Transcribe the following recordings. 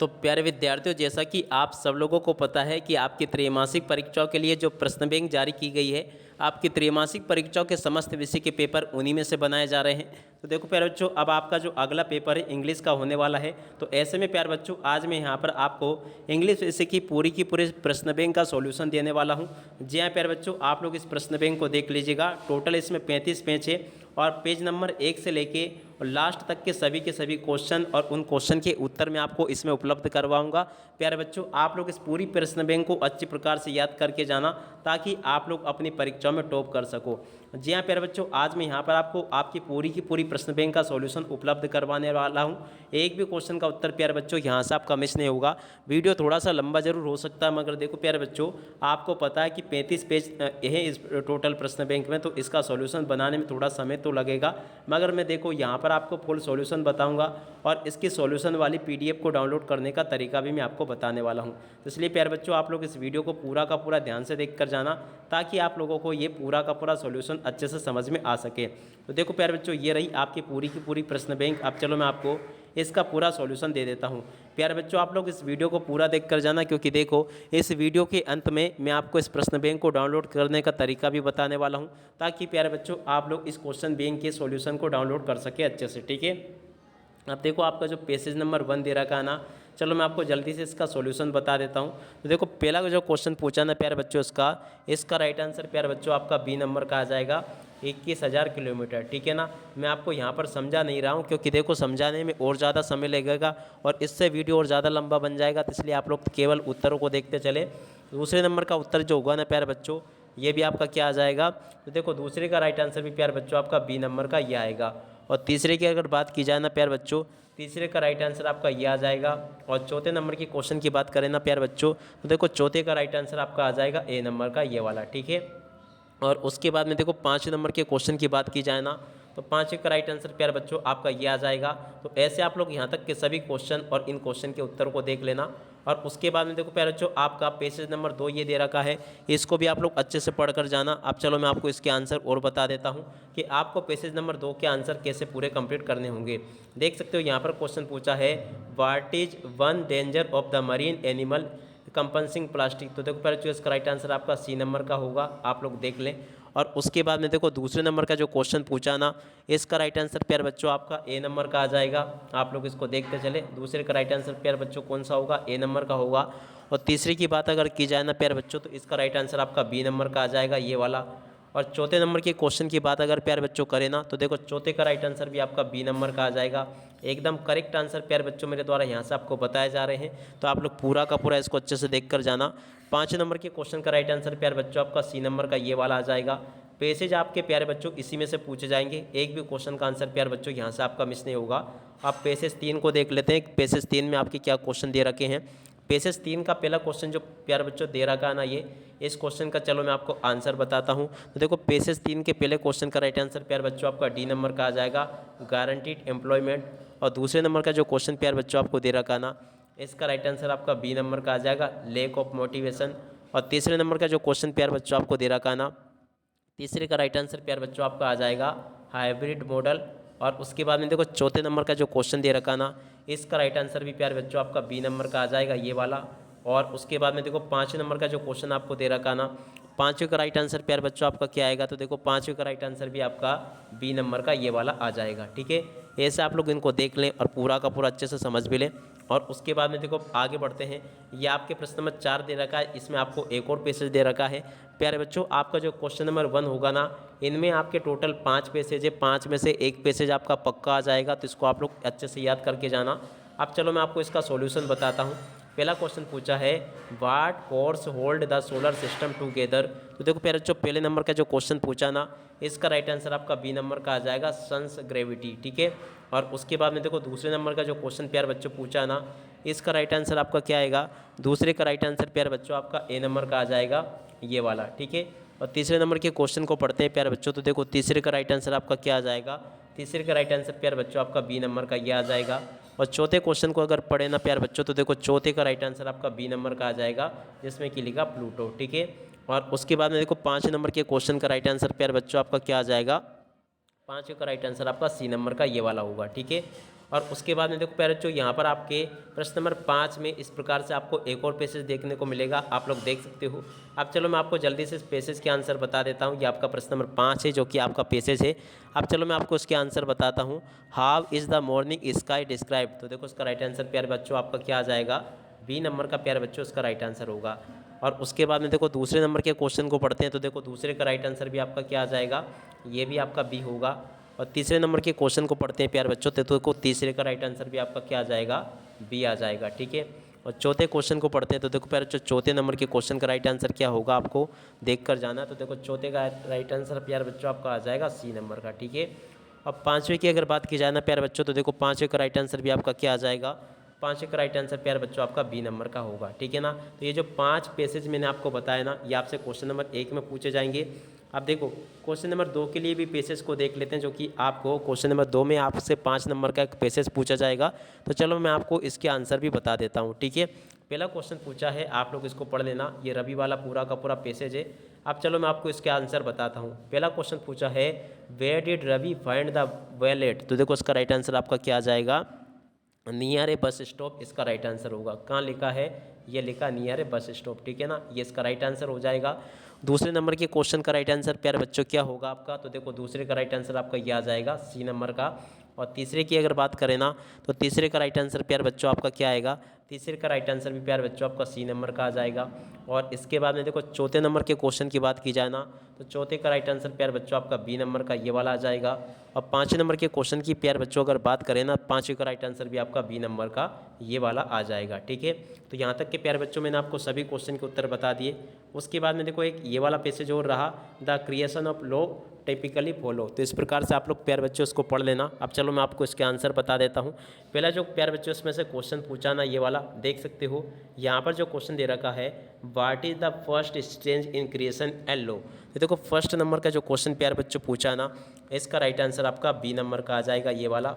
तो प्यारे विद्यार्थियों, जैसा कि आप सब लोगों को पता है कि आपकी त्रैमासिक परीक्षाओं के लिए जो प्रश्न बैंक जारी की गई है, आपकी त्रैमासिक परीक्षाओं के समस्त विषय के पेपर उन्हीं में से बनाए जा रहे हैं। तो देखो प्यारे बच्चों, अब आपका जो अगला पेपर है इंग्लिश का होने वाला है। तो ऐसे में प्यारे बच्चों, आज मैं यहाँ पर आपको इंग्लिश विषय की पूरे प्रश्न बैंक का सॉल्यूशन देने वाला हूँ। जी हाँ प्यारे बच्चों, आप लोग इस प्रश्न बैंक को देख लीजिएगा। टोटल इसमें 35 पेज है और पेज नंबर 1 से लेके और लास्ट तक के सभी क्वेश्चन और उन क्वेश्चन के उत्तर मैं आपको इसमें उपलब्ध करवाऊंगा। प्यारे बच्चों, आप लोग इस पूरी प्रश्न बैंक को अच्छी प्रकार से याद करके जाना, ताकि आप लोग अपनी परीक्षाओं में टॉप कर सको। जी हाँ प्यारे बच्चों, आज मैं यहाँ पर आपको आपकी पूरी प्रश्न बैंक का सॉल्यूशन उपलब्ध करवाने वाला हूँ। एक भी क्वेश्चन का उत्तर प्यारे बच्चों यहाँ से आपका मिस नहीं होगा। वीडियो थोड़ा सा लंबा जरूर हो सकता है, मगर देखो प्यारे बच्चों, आपको पता है कि 35 पेज है इस टोटल प्रश्न बैंक में, तो इसका सॉल्यूशन बनाने में थोड़ा समय तो लगेगा, मगर मैं देखो यहाँ पर आपको फुल सॉल्यूशन बताऊंगा और इसकी सॉल्यूशन वाली पीडीएफ को डाउनलोड करने का तरीका भी मैं आपको बताने वाला हूँ। तो इसलिए प्यारे बच्चों, आप लोग इस वीडियो को पूरा का पूरा ध्यान से देख कर जाना, ताकि आप लोगों को ये पूरा का पूरा सॉल्यूशन अच्छे से समझ में आ सके। तो देखो प्यारे बच्चों, ये रही आपकी पूरी प्रश्न बैंक। अब चलो मैं आपको इसका पूरा सॉल्यूशन दे देता हूँ। प्यारे बच्चों, आप लोग इस वीडियो को पूरा देख कर जाना, क्योंकि देखो इस वीडियो के अंत में मैं आपको इस प्रश्न बैंक को डाउनलोड करने का तरीका भी बताने वाला हूँ, ताकि प्यारे बच्चों आप लोग इस क्वेश्चन बैंक के सॉल्यूशन को डाउनलोड कर सके अच्छे से। ठीक है, अब देखो आपका जो पेसेज नंबर 1 दे रखा है ना, चलो मैं आपको जल्दी से इसका सॉल्यूशन बता देता हूँ। तो देखो पहला जो क्वेश्चन पूछा ना प्यारे बच्चों, इसका राइट आंसर प्यारे बच्चों आपका बी नंबर का आ जाएगा, 21,000 किलोमीटर। ठीक है ना, मैं आपको यहाँ पर समझा नहीं रहा हूँ, क्योंकि देखो समझाने में और ज़्यादा समय लगेगा और इससे वीडियो और ज़्यादा लंबा बन जाएगा, तो इसलिए आप लोग केवल उत्तरों को देखते चले। दूसरे नंबर का उत्तर जो होगा ना प्यारे बच्चों, ये भी आपका क्या आ जाएगा, तो देखो दूसरे का राइट आंसर भी प्यारे बच्चों आपका बी नंबर का ये आएगा। और तीसरे की अगर बात की जाए ना प्यारे बच्चों, तीसरे का राइट आंसर आपका ये आ जाएगा। और चौथे नंबर की क्वेश्चन की बात करें ना प्यारे बच्चों, तो देखो चौथे का राइट आंसर आपका आ जाएगा ए नंबर का ये वाला। ठीक है, और उसके बाद में देखो 5 नंबर के क्वेश्चन की बात की जाए ना, तो 5 का राइट आंसर प्यारे बच्चों आपका ये आ जाएगा। तो ऐसे आप लोग यहाँ तक के सभी क्वेश्चन और इन क्वेश्चन के उत्तर को देख लेना। और उसके बाद में देखो प्यारे बच्चों, आपका पेसेज नंबर 2 ये दे रखा है, इसको भी आप लोग अच्छे से पढ़ कर जाना। अब चलो मैं आपको इसके आंसर और बता देता हूँ कि आपको पेसेज नंबर 2 के आंसर कैसे पूरे कंप्लीट करने होंगे। देख सकते हो यहाँ पर क्वेश्चन पूछा है, what is one danger of the marine animal consuming plastic. तो देखो प्यारे, इसका राइट आंसर आपका सी नंबर का होगा, आप लोग देख लें। और उसके बाद में देखो दूसरे नंबर का जो क्वेश्चन पूछा ना, इसका राइट आंसर प्यारे बच्चों आपका ए नंबर का आ जाएगा। आप लोग इसको देखते चले। दूसरे का राइट आंसर प्यारे बच्चों कौन सा होगा, ए नंबर का होगा। और तीसरे की बात अगर की जाए ना प्यारे बच्चों, तो इसका राइट आंसर आपका बी नंबर का आ जाएगा, ये वाला। और चौथे नंबर के क्वेश्चन की बात अगर प्यारे बच्चों करें ना, तो देखो चौथे का राइट आंसर भी आपका बी नंबर का आ जाएगा। एकदम करेक्ट आंसर प्यारे बच्चों मेरे द्वारा यहाँ से आपको बताए जा रहे हैं, तो आप लोग पूरा का पूरा इसको अच्छे से देख कर जाना। 5 नंबर के क्वेश्चन का राइट आंसर प्यारे बच्चों आपका सी नंबर का ये वाला आ जाएगा। पेसेज आपके प्यारे बच्चों इसी में से पूछे जाएंगे, एक भी क्वेश्चन का आंसर प्यारे बच्चों यहाँ से आपका मिस नहीं होगा। आप पेसेज 3 को देख लेते हैं, पेसेज 3 में आपके क्या क्वेश्चन दे रखे हैं। पेसेज 3 का पहला क्वेश्चन जो प्यारे बच्चों दे रखा है ना, ये इस क्वेश्चन का चलो मैं आपको आंसर बताता हूँ। तो देखो पेसेज 3 के पहले क्वेश्चन का राइट आंसर प्यारे बच्चों आपका डी नंबर का आ जाएगा, गारंटीड एम्प्लॉयमेंट। और दूसरे नंबर का जो क्वेश्चन प्यारे बच्चों आपको दे रखा ना, इसका राइट आंसर आपका बी नंबर का आ जाएगा, लैक ऑफ मोटिवेशन। और तीसरे नंबर का जो क्वेश्चन प्यारे बच्चों आपको दे रखा ना, तीसरे का राइट आंसर प्यारे बच्चों आपका आ जाएगा, हाइब्रिड मॉडल। और उसके बाद में देखो चौथे नंबर का जो क्वेश्चन दे रखा ना, इसका राइट आंसर भी प्यारे बच्चों आपका बी नंबर का आ जाएगा, ये वाला। और उसके बाद में देखो 5 नंबर का जो क्वेश्चन आपको दे रखा ना, 5वें का राइट आंसर प्यारे बच्चों आपका क्या आएगा, तो देखो 5वें का राइट आंसर भी आपका बी नंबर का ये वाला आ जाएगा। ठीक है, ऐसे आप लोग इनको देख लें और पूरा का पूरा अच्छे से समझ भी लें। और उसके बाद में देखो आगे बढ़ते हैं। ये आपके प्रश्न नंबर 4 दे रखा है, इसमें आपको एक और पेसेज दे रखा है। प्यारे बच्चों, आपका जो क्वेश्चन नंबर 1 होगा ना, इनमें आपके टोटल 5 पेसेज है, 5 में से एक पेसेज आपका पक्का आ जाएगा, तो इसको आप लोग अच्छे से याद करके जाना। अब चलो मैं आपको इसका सॉल्यूशन बताता हूँ। पहला क्वेश्चन पूछा है, what force hold the solar system together. तो देखो प्यारे बच्चों, पहले नंबर का जो क्वेश्चन पूछा ना, इसका राइट आंसर आपका बी नंबर का आ जाएगा, सन्स ग्रेविटी। ठीक है, और उसके बाद में देखो दूसरे नंबर का जो क्वेश्चन प्यारे बच्चों पूछा ना, इसका राइट आंसर आपका क्या आएगा, दूसरे का राइट आंसर प्यारे बच्चों आपका ए नंबर का आ जाएगा, ये वाला। ठीक है, और तीसरे नंबर के क्वेश्चन को पढ़ते हैं प्यारे बच्चों। तो देखो तीसरे का राइट आंसर आपका क्या आ जाएगा, तीसरे का राइट आंसर प्यारे बच्चों आपका बी नंबर का ये आ जाएगा। और चौथे क्वेश्चन को अगर पढ़े ना प्यारे बच्चों, तो देखो चौथे का राइट आंसर आपका बी नंबर का आ जाएगा, जिसमें कि लिखा प्लूटो। ठीक है, और उसके बाद में देखो 5 नंबर के क्वेश्चन का राइट आंसर प्यारे बच्चों आपका क्या आ जाएगा, 5 का राइट आंसर आपका सी नंबर का ये वाला होगा। ठीक है, और उसके बाद में देखो प्यारे बच्चों यहाँ पर आपके प्रश्न नंबर 5 में इस प्रकार से आपको एक और पैसेज देखने को मिलेगा, आप लोग देख सकते हो। अब चलो मैं आपको जल्दी से इस पैसेज के आंसर बता देता हूँ। ये आपका प्रश्न नंबर 5 है जो कि आपका पैसेज है। अब चलो मैं आपको इसके आंसर बताता हूँ। How is the morning sky describe, तो देखो इसका राइट आंसर प्यारे बच्चों आपका क्या आ जाएगा, बी नंबर का प्यारे बच्चों इसका राइट आंसर होगा। और उसके बाद में देखो दूसरे नंबर के क्वेश्चन को पढ़ते हैं, तो देखो दूसरे का राइट आंसर भी आपका क्या आ जाएगा, ये भी आपका बी होगा। और तीसरे नंबर के क्वेश्चन को पढ़ते हैं प्यारे बच्चों, तो देखो तीसरे का राइट आंसर भी आपका क्या आ जाएगा, बी आ जाएगा, ठीक है। और चौथे क्वेश्चन को पढ़ते हैं, तो देखो प्यारे बच्चों चौथे नंबर के क्वेश्चन का राइट आंसर क्या होगा आपको देख कर जाना। तो देखो चौथे का राइट आंसर प्यारे बच्चों आपका आ जाएगा सी नंबर का, ठीक है। अब पाँचवें की अगर बात की जाए ना प्यारे बच्चों, तो देखो पाँचवें का राइट आंसर भी आपका क्या आ जाएगा, पाँचवें का राइट आंसर प्यारे बच्चों आपका बी नंबर का होगा, ठीक है ना। तो ये जो 5 पैसेज मैंने आपको बताया ना, ये आपसे क्वेश्चन नंबर 1 में पूछे जाएंगे। अब देखो क्वेश्चन नंबर 2 के लिए भी पैसेज को देख लेते हैं, जो कि आपको क्वेश्चन नंबर 2 में आपसे 5 नंबर का एक पैसेज पूछा जाएगा। तो चलो मैं आपको इसके आंसर भी बता देता हूँ, ठीक है। पहला क्वेश्चन पूछा है, आप लोग इसको पढ़ लेना, ये रवि वाला पूरा का पूरा पैसेज है। अब चलो मैं आपको इसके आंसर बताता हूँ। पहला क्वेश्चन पूछा है, where did Ravi find the wallet, तो देखो इसका राइट आंसर आपका क्या आ जाएगा, नियर ए बस स्टॉप इसका राइट आंसर होगा। कहाँ लिखा है, ये लिखा नियर ए बस स्टॉप, ठीक है ना, ये इसका राइट आंसर हो जाएगा। दूसरे नंबर के क्वेश्चन का राइट आंसर प्यारे बच्चों क्या होगा आपका, तो देखो दूसरे का राइट आंसर आपका ये आ जाएगा सी नंबर का। और तीसरे की अगर बात करें ना, तो तीसरे का राइट आंसर प्यारे बच्चों आपका क्या आएगा, तीसरे का राइट आंसर भी प्यारे बच्चों आपका सी नंबर का आ जाएगा। और इसके बाद में देखो चौथे नंबर के क्वेश्चन की बात की जाए ना, तो चौथे का राइट आंसर प्यारे बच्चों आपका बी नंबर का ये वाला आ जाएगा। और पाँचवें नंबर के क्वेश्चन की प्यारे बच्चों अगर बात करें ना, पाँचवें का राइट आंसर भी आपका बी नंबर का ये वाला आ जाएगा, ठीक है। तो यहाँ तक के प्यारे बच्चों मैंने आपको सभी क्वेश्चन के उत्तर बता दिए। उसके बाद में देखो एक ये वाला पैसेज और रहा, the creation of law typically follow, तो इस प्रकार से आप लोग प्यारे बच्चों उसको पढ़ लेना। अब चलो मैं आपको इसके आंसर बता देता हूँ। पहला जो प्यारे बच्चों इसमें से क्वेश्चन पूछा ना, ये वाला देख सकते हो, यहाँ पर जो क्वेश्चन दे रखा है, what is the first stage in creation L law, तो देखो फर्स्ट नंबर का जो क्वेश्चन प्यारे बच्चों पूछा ना, इसका राइट आंसर आपका बी नंबर का आ जाएगा ये वाला।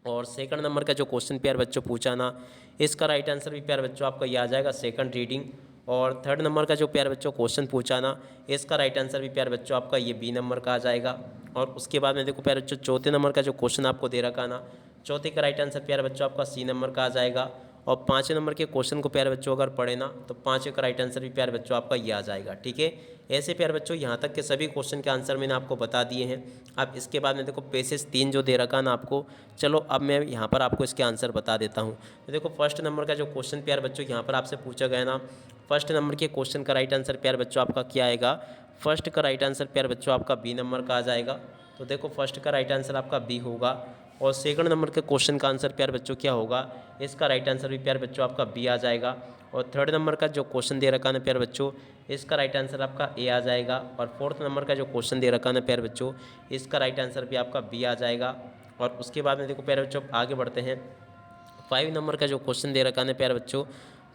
और सेकंड नंबर का जो क्वेश्चन प्यारे बच्चों पूछा ना, इसका राइट आंसर भी प्यारे बच्चों आपका ये आ जाएगा सेकंड रीडिंग। और थर्ड नंबर का जो प्यारे बच्चों क्वेश्चन पूछा ना, इसका राइट आंसर भी प्यारे बच्चों आपका ये बी नंबर का आ जाएगा। और उसके बाद में देखो प्यारे बच्चों चौथे नंबर का जो क्वेश्चन आपको दे रखा ना, चौथे का राइट आंसर प्यारे बच्चों आपका सी नंबर का आ जाएगा। और पाँचवें नंबर के क्वेश्चन को प्यारे बच्चों अगर पढ़े ना, तो पाँचवें का राइट आंसर भी प्यारे बच्चों आपका ये आ जाएगा, ठीक है। ऐसे प्यारे बच्चों यहाँ तक के सभी क्वेश्चन के आंसर मैंने आपको बता दिए हैं। अब इसके बाद में देखो पैसेज 3 जो दे रखा ना आपको, चलो अब मैं यहाँ पर आपको इसके आंसर बता देता हूँ। तो देखो फर्स्ट नंबर का जो क्वेश्चन प्यारे बच्चों यहाँ पर आपसे पूछा गया ना, फर्स्ट नंबर के क्वेश्चन का राइट आंसर प्यारे बच्चों आपका क्या आएगा, फर्स्ट का राइट आंसर प्यारे बच्चों आपका बी नंबर का आ जाएगा। तो देखो फर्स्ट का राइट आंसर आपका बी होगा। और सेकंड नंबर के क्वेश्चन का आंसर प्यारे बच्चों क्या होगा, इसका राइट आंसर भी प्यारे बच्चों आपका बी आ जाएगा। और थर्ड नंबर का जो क्वेश्चन दे रखा है ना प्यारे बच्चों, इसका राइट आंसर आपका ए आ जाएगा। और फोर्थ नंबर का जो क्वेश्चन दे रखा है ना प्यारे बच्चों, इसका राइट आंसर भी आपका बी आ जाएगा। और उसके बाद में देखो प्यारे बच्चों आगे बढ़ते हैं। 5 नंबर का जो क्वेश्चन दे रखा है ना प्यारे बच्चों,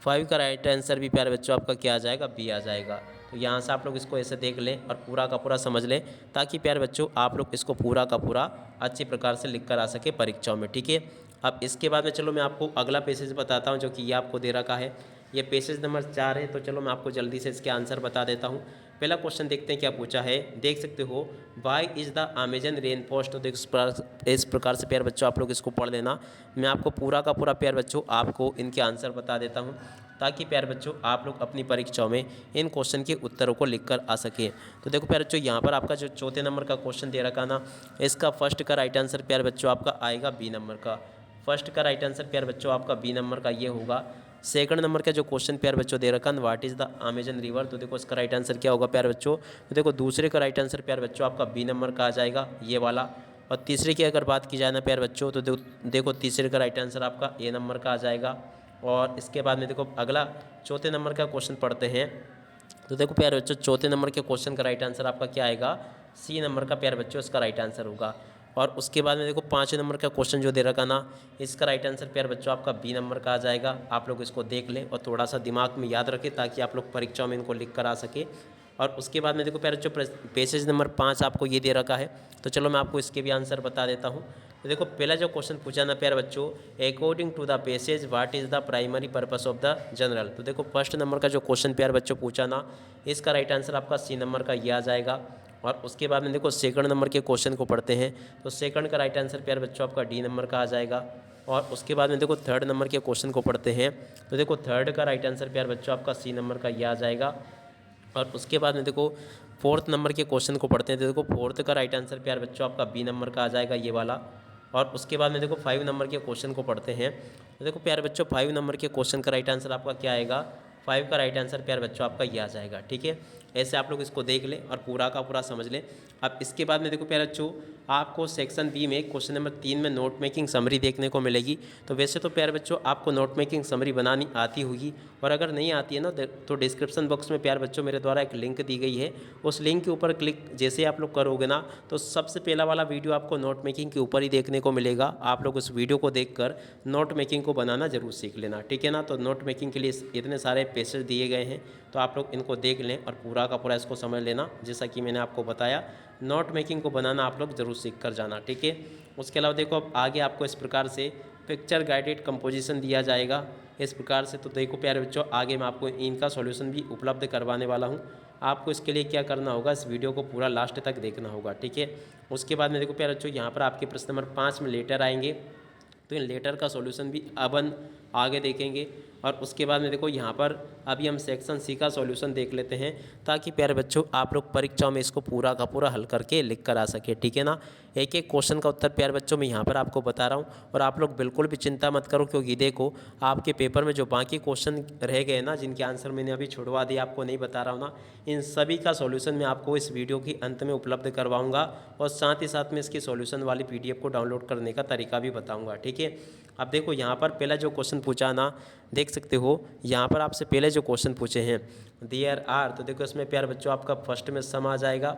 5 का राइट आंसर भी प्यारे बच्चों आपका क्या आ जाएगा, बी आ जाएगा। तो यहाँ से आप लोग इसको ऐसे देख लें और पूरा का पूरा समझ लें, ताकि प्यारे बच्चों आप लोग इसको पूरा का पूरा अच्छी प्रकार से लिख कर आ सके परीक्षाओं में, ठीक है। अब इसके बाद में चलो मैं आपको अगला पैसेज बताता हूँ, जो कि ये आपको दे रखा है, ये पैसेज नंबर 4 है। तो चलो मैं आपको जल्दी से इसके आंसर बता देता हूँ। पहला क्वेश्चन देखते हैं क्या पूछा है, देख सकते हो, why is the Amazon rainforest, तो इस प्रकार से प्यारे बच्चों आप लोग इसको पढ़ लेना। मैं आपको पूरा का पूरा प्यारे बच्चों आपको इनके आंसर बता देता हूँ, ताकि प्यारे बच्चों आप लोग अपनी परीक्षाओं में इन क्वेश्चन के उत्तरों को लिख कर आ सके। तो देखो प्यारे बच्चों यहाँ पर आपका जो चौथे नंबर का क्वेश्चन दे रखा ना, इसका फर्स्ट का राइट आंसर प्यारे बच्चों आपका आएगा बी नंबर का। फर्स्ट का राइट आंसर प्यारे बच्चों आपका बी नंबर का ये होगा। सेकंड नंबर का जो क्वेश्चन प्यारे बच्चों दे रखा है, what is the Amazon river, तो देखो इसका राइट आंसर क्या होगा प्यारे बच्चों, तो देखो दूसरे का राइट आंसर प्यारे बच्चों आपका बी नंबर का आ जाएगा ये वाला। और तीसरे की अगर बात की जाए ना प्यारे बच्चों, तो देखो तीसरे का राइट आंसर आपका ए नंबर का आ जाएगा। और इसके बाद में देखो अगला चौथे नंबर का क्वेश्चन पढ़ते हैं। तो देखो प्यारे बच्चों चौथे नंबर के क्वेश्चन का राइट आंसर आपका क्या आएगा, सी नंबर का प्यारे बच्चों इसका राइट आंसर होगा। और उसके बाद में देखो पाँचवें नंबर का क्वेश्चन जो दे रखा ना, इसका राइट आंसर प्यारे बच्चों आपका बी नंबर का आ जाएगा। आप लोग इसको देख लें और थोड़ा सा दिमाग में याद रखें, ताकि आप लोग परीक्षाओं में इनको लिख कर आ सके। और उसके बाद में देखो प्यारे बच्चों पेसेज नंबर 5 आपको ये दे रखा है। तो चलो मैं आपको इसके भी आंसर बता देता हूँ। तो देखो पहला जो क्वेश्चन पूछा ना प्यारे बच्चों, according to the passage what is the primary purpose of the general, तो देखो फर्स्ट नंबर का जो क्वेश्चन प्यारे बच्चों पूछा ना, इसका राइट आंसर आपका सी नंबर का ये आ जाएगा। और उसके बाद में देखो सेकंड नंबर के क्वेश्चन को पढ़ते हैं। तो सेकंड का राइट आंसर प्यारे बच्चों आपका डी नंबर का आ जाएगा। और उसके बाद में देखो थर्ड नंबर के क्वेश्चन को पढ़ते हैं। तो देखो थर्ड का राइट आंसर प्यारे बच्चों आपका सी नंबर का ये आ जाएगा। और उसके बाद में देखो फोर्थ नंबर के क्वेश्चन को पढ़ते हैं। तो देखो फोर्थ का राइट आंसर प्यारे बच्चों आपका बी नंबर का आ जाएगा, ये वाला। और उसके बाद में देखो 5 नंबर के क्वेश्चन को पढ़ते हैं। तो देखो प्यारे बच्चों 5 नंबर के क्वेश्चन का राइट आंसर आपका क्या आएगा, 5 का राइट आंसर प्यारे बच्चों आपका ये आ जाएगा। ठीक है, ऐसे आप लोग इसको देख लें और पूरा का पूरा समझ लें। अब इसके बाद में देखो प्यारे बच्चों आपको सेक्शन बी में क्वेश्चन नंबर 3 में नोट मेकिंग समरी देखने को मिलेगी। तो वैसे तो प्यारे बच्चों आपको नोट मेकिंग समरी बनानी आती होगी, और अगर नहीं आती है ना तो डिस्क्रिप्शन बॉक्स में प्यारे बच्चों मेरे द्वारा एक लिंक दी गई है। उस लिंक के ऊपर क्लिक जैसे आप लोग करोगे ना तो सबसे पहला वाला वीडियो आपको नोट मेकिंग के ऊपर ही देखने को मिलेगा। आप लोग उस वीडियो को देखकर नोट मेकिंग को बनाना जरूर सीख लेना, ठीक है ना। तो नोट मेकिंग के लिए इतने सारे पैसेज दिए गए हैं, तो आप लोग इनको देख लें और पूरा का पूरा इसको समझ लेना। जैसा कि मैंने आपको बताया नोट मेकिंग को बनाना आप लोग जरूर सीख कर जाना, ठीक है। उसके अलावा देखो अब आगे आपको इस प्रकार से पिक्चर गाइडेड कंपोजिशन दिया जाएगा इस प्रकार से। तो देखो प्यारे बच्चों आगे मैं आपको इनका सॉल्यूशन भी उपलब्ध करवाने वाला हूँ। आपको इसके लिए क्या करना होगा, इस वीडियो को पूरा लास्ट तक देखना होगा, ठीक है। उसके बाद में देखो प्यारे बच्चों यहाँ पर आपके प्रश्न नंबर 5 में लेटर आएंगे, तो इन लेटर का सॉल्यूशन भी अपन आगे देखेंगे। और उसके बाद में देखो यहाँ पर अभी हम सेक्शन सी का सॉल्यूशन देख लेते हैं, ताकि प्यारे बच्चों आप लोग परीक्षाओं में इसको पूरा का पूरा हल करके लिख कर आ सके, ठीक है ना। एक एक क्वेश्चन का उत्तर प्यारे बच्चों मैं यहाँ पर आपको बता रहा हूँ, और आप लोग बिल्कुल भी चिंता मत करो, क्योंकि देखो आपके पेपर में जो बाकी क्वेश्चन रह गए ना, जिनके आंसर मैंने अभी छुड़वा दिए, आपको नहीं बता रहा हूँ ना, इन सभी का सॉल्यूशन मैं आपको इस वीडियो के अंत में उपलब्ध करवाऊँगा। और साथ ही साथ में इसकी सॉल्यूशन वाली PDF को डाउनलोड करने का तरीका भी बताऊँगा, ठीक है। अब देखो यहाँ पर पहला जो क्वेश्चन पूछा ना, देख सकते हो यहाँ पर आपसे पहले जो क्वेश्चन पूछे हैं देयर आर, तो देखो इसमें प्यारे बच्चों आपका फर्स्ट में सम आ जाएगा,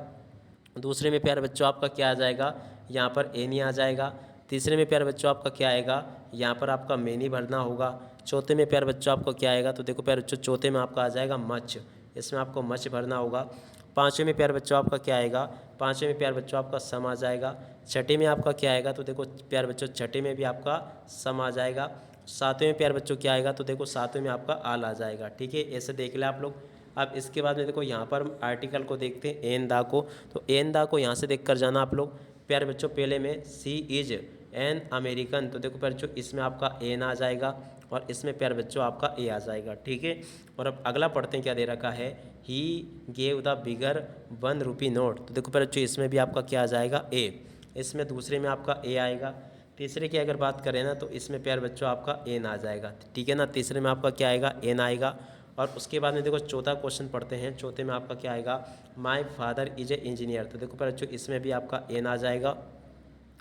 दूसरे में प्यारे बच्चों आपका क्या आ जाएगा, यहाँ पर एनी आ जाएगा, तीसरे में प्यारे बच्चों आपका क्या आएगा, यहाँ पर आपका मेनी भरना होगा, चौथे में प्यारे बच्चों आपको क्या आएगा, तो देखो प्यारे बच्चों चौथे में आपका आ जाएगा मच, इसमें आपको मच भरना होगा। पाँचवें में प्यारे बच्चों आपका क्या आएगा, पाँचवें में प्यारे बच्चों आपका सम आ जाएगा। छठे में आपका क्या आएगा, तो देखो प्यारे बच्चों छठे में भी आपका सम आ जाएगा। सातवें में प्यारे बच्चों क्या आएगा, तो देखो सातवें में आपका आल आ जाएगा, ठीक है। ऐसे देख ले आप लोग। अब इसके बाद में देखो यहाँ पर आर्टिकल को देखते हैं एन दा को, तो एन दा को यहाँ से देख कर जाना आप लोग। प्यारे बच्चों पहले में सी इज एन अमेरिकन, तो देखो प्यारे बच्चों इसमें आपका एन आ जाएगा, और इसमें प्यारे बच्चों आपका ए आ जाएगा, ठीक है। और अब अगला पढ़ते हैं क्या दे रखा है, he gave the bigger 1 rupee note, तो देखो प्यारे बच्चों इसमें भी आपका क्या आ जाएगा ए, इसमें दूसरे में आपका ए आएगा। तीसरे की अगर बात करें ना तो इसमें प्यारे बच्चों आपका एन आ जाएगा, ठीक है ना। तीसरे में आपका क्या आएगा, एन आएगा। और उसके बाद में देखो चौथा क्वेश्चन पढ़ते हैं, चौथे में आपका क्या आएगा, my father is a engineer, तो देखो प्यारे बच्चों इसमें भी आपका एन आ जाएगा।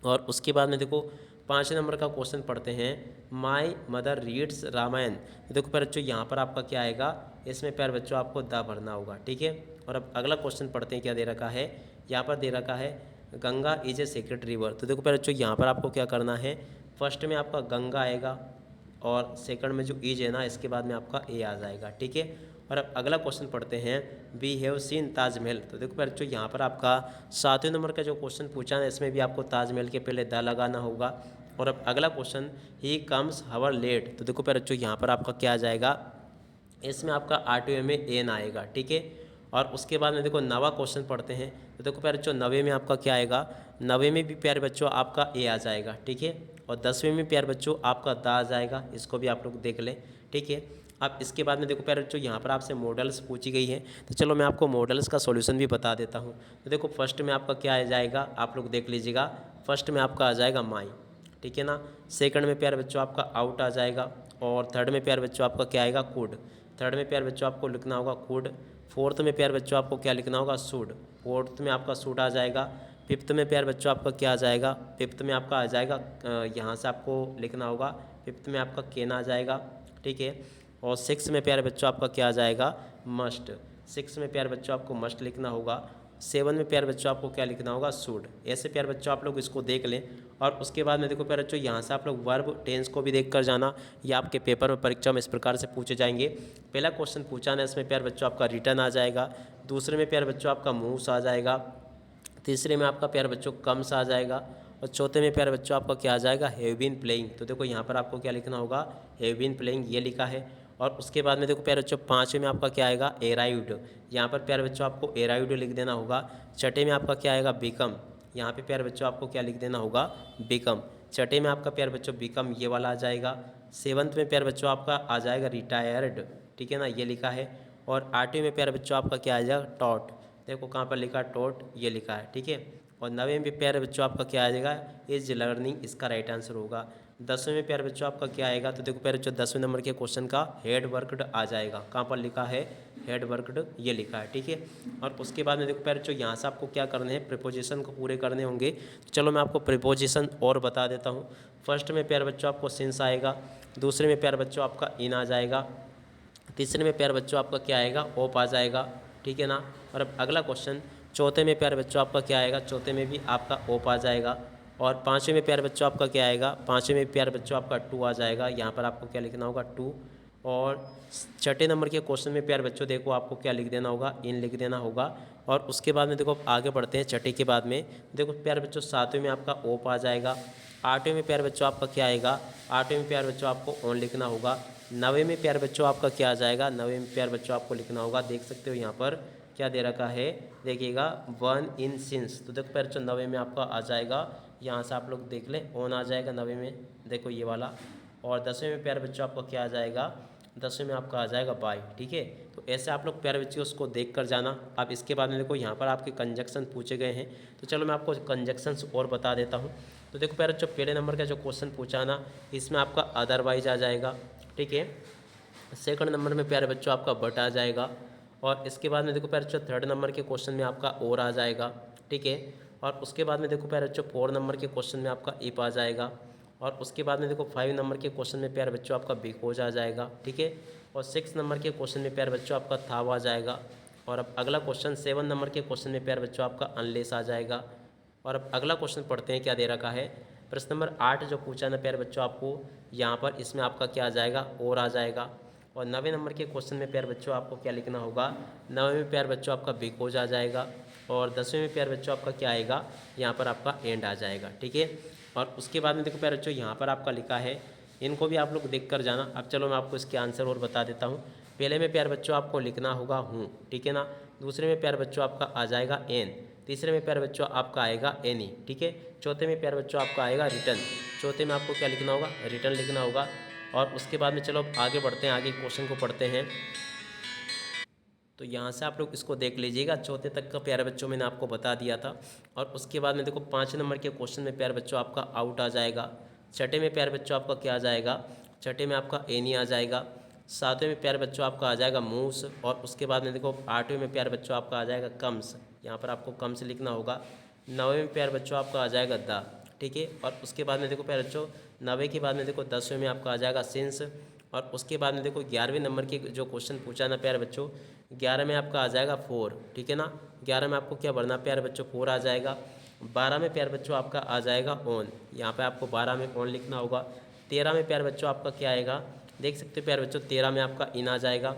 और उसके बाद में देखो 5 नंबर का क्वेश्चन पढ़ते हैं, माय मदर रीड्स रामायण, तो देखो प्यारे बच्चों यहाँ पर आपका क्या आएगा, इसमें प्यारे बच्चों आपको दा भरना होगा, ठीक है। और अब अगला क्वेश्चन पढ़ते हैं, क्या दे रखा है, यहाँ पर दे रखा है Ganga is a sacred river, तो देखो प्यारे बच्चों यहाँ पर आपको क्या करना है, फर्स्ट में आपका गंगा आएगा, और सेकंड में जो इज है ना इसके बाद में आपका ए आ जाएगा, ठीक है। और अब अगला क्वेश्चन पढ़ते हैं, वी हैव सीन ताजमहल, तो देखो प्यारे बच्चों यहाँ पर आपका 7वें नंबर का जो क्वेश्चन पूछा है इसमें भी आपको ताजमहल के पहले द लगाना होगा। और अब अगला क्वेश्चन, ही कम्स हवर लेट, तो देखो प्यारे बच्चों यहाँ पर आपका क्या आ जाएगा, इसमें आपका आठवें में एन आएगा, ठीक है। और उसके बाद में देखो 9वां क्वेश्चन पढ़ते हैं, तो देखो प्यारे बच्चों 9वें में आपका क्या आएगा, 9वें में भी प्यारे बच्चों आपका ए आ जाएगा, ठीक है। और 10वें में प्यारे बच्चों आपका दा आ जाएगा, इसको भी आप लोग देख लें, ठीक है। अब इसके बाद में देखो प्यारे बच्चों यहाँ पर आपसे मॉडल्स पूछी गई है, तो चलो मैं आपको मॉडल्स का सॉल्यूशन भी बता देता हूँ। तो देखो फर्स्ट में आपका क्या आ जाएगा, आप लोग देख लीजिएगा, फर्स्ट में आपका आ जाएगा माई, ठीक है ना। सेकंड में प्यारे बच्चों आपका आउट आ जाएगा, और थर्ड में प्यारे बच्चों आपका क्या आएगा, कुड, थर्ड में प्यारे बच्चों आपको लिखना होगा कुड। फोर्थ में प्यारे बच्चों आपको क्या लिखना होगा, सूड, फोर्थ में आपका सूड आ जाएगा। फिफ्थ में प्यारे बच्चों आपका क्या आ जाएगा, फिफ्थ में आपका आ जाएगा, यहाँ से आपको लिखना होगा, फिफ्थ में आपका केन आ जाएगा, ठीक है। और सिक्स में प्यारे बच्चों आपका क्या आ जाएगा, मस्ट, सिक्स में प्यारे बच्चों आपको मस्ट लिखना होगा। 7 में प्यारे बच्चों आपको क्या लिखना होगा, सूड। ऐसे प्यारे बच्चों आप लोग इसको देख लें। और उसके बाद में देखो प्यारे बच्चों यहाँ से आप लोग वर्ब टेंस को भी देख कर जाना, ये आपके पेपर में परीक्षा में इस प्रकार से पूछे जाएंगे। पहला क्वेश्चन पूछा ना, इसमें प्यारे बच्चों आपका रिटर्न आ जाएगा, दूसरे में प्यारे बच्चों आपका मूव्स आ जाएगा, तीसरे में आपका प्यारे बच्चों कम्स आ जाएगा, और चौथे में प्यारे बच्चों आपका क्या आ जाएगा, हैव बीन प्लेइंग, तो देखो यहाँ पर आपको क्या लिखना होगा, हैव बीन प्लेइंग ये लिखा है। और उसके बाद में देखो प्यारे बच्चों 5वें में आपका क्या आएगा, अराइव्ड। यहाँ पर प्यारे बच्चों आपको अराइव्ड लिख देना होगा। छठे में आपका क्या आएगा, बिकम। यहाँ पे प्यारे बच्चों आपको क्या लिख देना होगा, बिकम। छठे में आपका प्यारे बच्चों बिकम ये वाला आ जाएगा। सेवन्थ में प्यारे बच्चों आपका आ जाएगा रिटायर्ड, ठीक है ना, ये लिखा है। और 8वें में प्यारे बच्चों आपका क्या आ जाएगा, टॉट। देखो कहाँ पर लिखा है, टॉट, ये लिखा है, ठीक है। और 9वें में प्यारे बच्चों आपका क्या आ जाएगा, इज लर्निंग, इसका राइट आंसर होगा। 10वें में प्यारे बच्चों आपका क्या आएगा, तो देखो प्यारे बच्चों 10वें नंबर के क्वेश्चन का हेड वर्कड आ जाएगा। कहाँ पर लिखा है, हेड वर्कड, ये लिखा है, ठीक है। और उसके बाद में देखो प्यारे बच्चों यहाँ से आपको क्या करने हैं, प्रीपोजिशन को पूरे करने होंगे। तो चलो मैं आपको प्रीपोजिशन और बता देता हूँ। फर्स्ट में प्यारे बच्चों आपको सिंस आएगा। दूसरे में प्यारे बच्चों आपका इन आ जाएगा। तीसरे में प्यारे बच्चों आपका क्या आएगा, ओप आ जाएगा, ठीक है ना। और अब अगला क्वेश्चन, चौथे में प्यारे बच्चों आपका क्या आएगा, चौथे में भी आपका ओप आ जाएगा। और 5वें में प्यारे बच्चों आपका क्या आएगा, 5वें में प्यारे बच्चों आपका टू आ जाएगा। यहाँ पर आपको क्या लिखना होगा, टू। और छठे नंबर के क्वेश्चन में प्यारे बच्चों देखो आपको क्या लिख देना होगा, इन लिख देना होगा। और उसके बाद में देखो आगे बढ़ते हैं, छठे के बाद में देखो प्यारे बच्चों 7वें में आपका ओप आ जाएगा। 8वें में प्यारे बच्चों आपका क्या आएगा, 8वें में प्यारे बच्चों आपको ऑन लिखना होगा। 9वें में प्यारे बच्चों आपका क्या आ जाएगा, 9वें में प्यारे बच्चों आपको लिखना होगा, देख सकते हो यहाँ पर क्या दे रखा है, देखिएगा वन इन सिंस। तो देखो प्यारे बच्चों 9वें में आपका आ जाएगा, यहाँ से आप लोग देख लें, ऑन आ जाएगा 9वें में, देखो ये वाला। और 10वें में प्यारे बच्चों आपका क्या आ जाएगा, 10वें में आपका आ जाएगा बाय, ठीक है। तो ऐसे आप लोग प्यारे बच्चों उसको देख कर जाना। अब इसके बाद में देखो यहाँ पर आपके कंजक्शन पूछे गए हैं, तो चलो मैं आपको कंजक्शंस और बता देता हूँ। तो देखो प्यारे बच्चों पहले नंबर का जो क्वेश्चन पूछा ना, इसमें आपका अदरवाइज आ जाएगा, ठीक है। सेकंड नंबर में प्यारे बच्चों आपका बट आ जाएगा। और इसके बाद में देखो प्यारे बच्चों थर्ड नंबर के क्वेश्चन में आपका और आ जाएगा, ठीक है। और उसके बाद में देखो प्यारे बच्चों 4 नंबर के क्वेश्चन में आपका इफ आ जाएगा। और उसके बाद में देखो 5 नंबर के क्वेश्चन में प्यारे बच्चों आपका बिकॉज आ जाएगा, ठीक है। और 6 नंबर के क्वेश्चन में प्यारे बच्चों आपका थाव आ जाएगा। और अब अगला क्वेश्चन 7 नंबर के क्वेश्चन में प्यारे बच्चों आपका अनलेस आ जाएगा। और अब अगला क्वेश्चन पढ़ते हैं क्या दे रखा है। प्रश्न नंबर 8 जो पूछा ना प्यारे बच्चों आपको, यहाँ पर इसमें आपका क्या आ जाएगा, और आ जाएगा। और 9वें नंबर के क्वेश्चन में प्यारे बच्चों आपको क्या लिखना होगा, 9वें में प्यारे बच्चों आपका बिकॉज आ जाएगा। और 10वें में प्यारे बच्चों आपका क्या आएगा, यहाँ पर आपका एंड आ जाएगा, ठीक है। और उसके बाद में देखो प्यारे बच्चों यहाँ पर आपका लिखा है, इनको भी आप लोग देख कर जाना। अब चलो मैं आपको इसके आंसर और बता देता हूँ। पहले में प्यारे बच्चों आपको लिखना होगा हूँ, ठीक है ना। दूसरे में प्यारे बच्चों आपका आ जाएगा एन। तीसरे में प्यारे बच्चों आपका आएगा एनी, ठीक है। चौथे में प्यारे बच्चों आपका आएगा रिटर्न। चौथे में आपको क्या लिखना होगा, रिटर्न लिखना होगा। और उसके बाद में चलो आगे बढ़ते हैं, आगे क्वेश्चन को पढ़ते हैं। तो यहाँ से आप लोग इसको देख लीजिएगा, चौथे तक का प्यारे बच्चों मैंने आपको बता दिया था। और उसके बाद में देखो 5 नंबर के क्वेश्चन में प्यारे बच्चों आपका आउट आ जाएगा। छठे में प्यारे बच्चों आपका क्या आ जाएगा, छठे में आपका एनी आ जाएगा। 7वें में प्यारे बच्चों आपका आ जाएगा मूव्स। और उसके बाद में देखो 8वें में प्यारे बच्चों आपका आ जाएगा कम्स, यहाँ पर आपको कम्स लिखना होगा। 9वें में प्यारे बच्चों आपका आ जाएगा द, ठीक है। और उसके बाद में देखो प्यारे बच्चों 9वें के बाद में देखो 10वें में आपका आ जाएगा सिंस। और उसके बाद में देखो 11वें नंबर के जो क्वेश्चन पूछा ना प्यारे बच्चों, 11 में आपका आ जाएगा 4, ठीक है ना। 11 में आपको क्या भरना प्यारे बच्चों, 4 आ जाएगा। 12 में प्यारे बच्चों आपका आ जाएगा ऑन, यहाँ पे आपको 12 में ऑन लिखना होगा। 13 में प्यारे बच्चों आपका क्या आएगा, देख सकते हो प्यारे बच्चों 13 में आपका इन आ जाएगा।